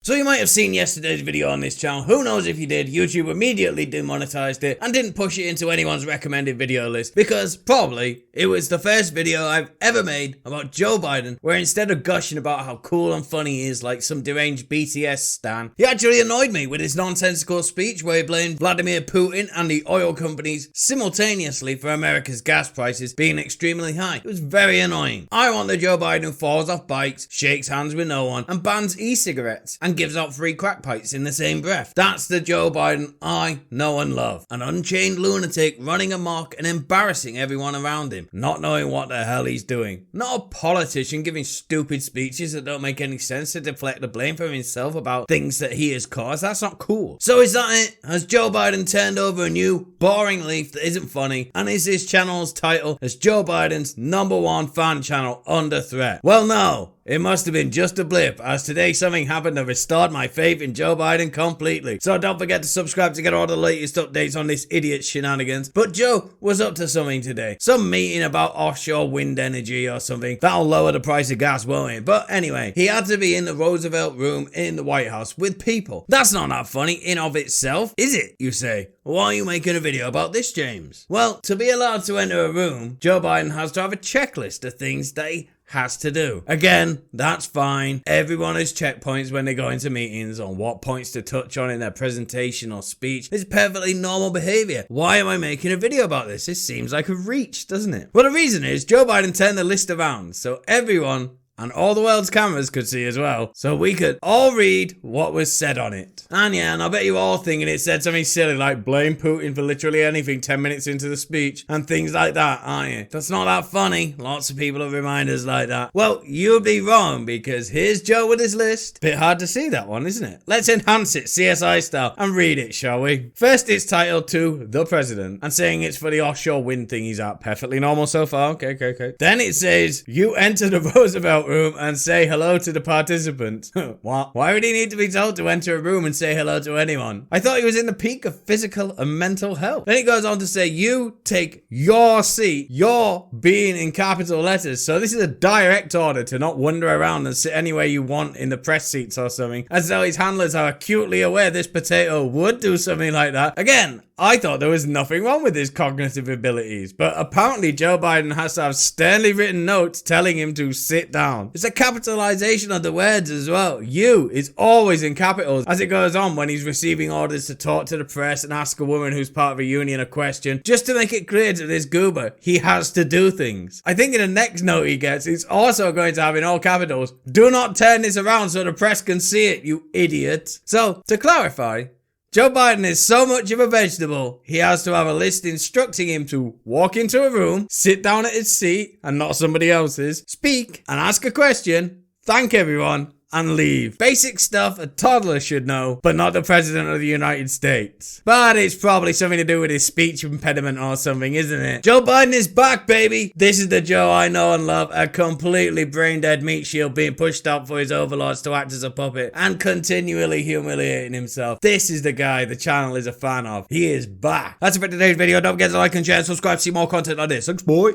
So you might have seen yesterday's video on this channel. Who knows if you did? YouTube immediately demonetized it and didn't push it into anyone's recommended video list because probably it was the first video I've ever made about Joe Biden where instead of gushing about how cool and funny he is like some deranged BTS stan, he actually annoyed me with his nonsensical speech where he blamed Vladimir Putin and the oil companies simultaneously for America's gas prices being extremely high. It was very annoying. I want the Joe Biden who falls off bikes, shakes hands with no one, and bans e-cigarettes and gives out free crack pipes in the same breath. That's the Joe Biden I know and love. An unchained lunatic running amok and embarrassing everyone around him, not knowing what the hell he's doing. Not a politician giving stupid speeches that don't make any sense to deflect the blame from himself about things that he has caused. That's not cool. So is that it? Has Joe Biden turned over a new, boring leaf that isn't funny? And is his channel's title as Joe Biden's #1 fan channel under threat? Well, no. It must have been just a blip, as today something happened that restored my faith in Joe Biden completely. So don't forget to subscribe to get all the latest updates on this idiot's shenanigans. But Joe was up to something today. Some meeting about offshore wind energy or something. That'll lower the price of gas, won't it? But anyway, he had to be in the Roosevelt Room in the White House with people. That's not that funny in of itself, is it, you say? Why are you making a video about this, James? Well, to be allowed to enter a room, Joe Biden has to have a checklist of things that he has to do. Again, that's fine. Everyone has checkpoints when they go into meetings on what points to touch on in their presentation or speech. It's perfectly normal behavior. Why am I making a video about this? This seems like a reach, doesn't it? Well, the reason is Joe Biden turned the list around so everyone and all the world's cameras could see as well, so we could all read what was said on it. And yeah, and I bet you all thinking it said something silly like blame Putin for literally anything 10 minutes into the speech and things like that, aren't you? That's not that funny. Lots of people have reminders like that. Well, you'd be wrong because here's Joe with his list. Bit hard to see that one, isn't it? Let's enhance it CSI style and read it, shall we? First, it's titled to the president and saying it's for the offshore wind thing he's at. Perfectly normal so far. Okay. Then it says, you enter the Roosevelt Room and say hello to the participants. What? Why would he need to be told to enter a room and say hello to anyone? I thought he was in the peak of physical and mental health. Then it goes on to say, you take your seat, your being in capital letters. So this is a direct order to not wander around and sit anywhere you want in the press seats or something, as though his handlers are acutely aware this potato would do something like that. Again, I thought there was nothing wrong with his cognitive abilities, but apparently Joe Biden has to have sternly written notes telling him to sit down. It's a capitalization of the words as well. You is always in capitals as it goes on when he's receiving orders to talk to the press and ask a woman who's part of a union a question, just to make it clear to this goober he has to do things. I think in the next note he gets, he's also going to have in all capitals, do not turn this around so the press can see it, you idiot. So, to clarify, Joe Biden is so much of a vegetable, he has to have a list instructing him to walk into a room, sit down at his seat, and not somebody else's, speak, and ask a question, thank everyone, and leave. Basic stuff a toddler should know, but not the President of the United States. But it's probably something to do with his speech impediment or something, isn't it? Joe Biden is back, baby! This is the Joe I know and love, a completely brain-dead meat shield being pushed out for his overlords to act as a puppet, and continually humiliating himself. This is the guy the channel is a fan of. He is back. That's it for today's video. Don't forget to like and share and subscribe to see more content like this. Thanks, boy!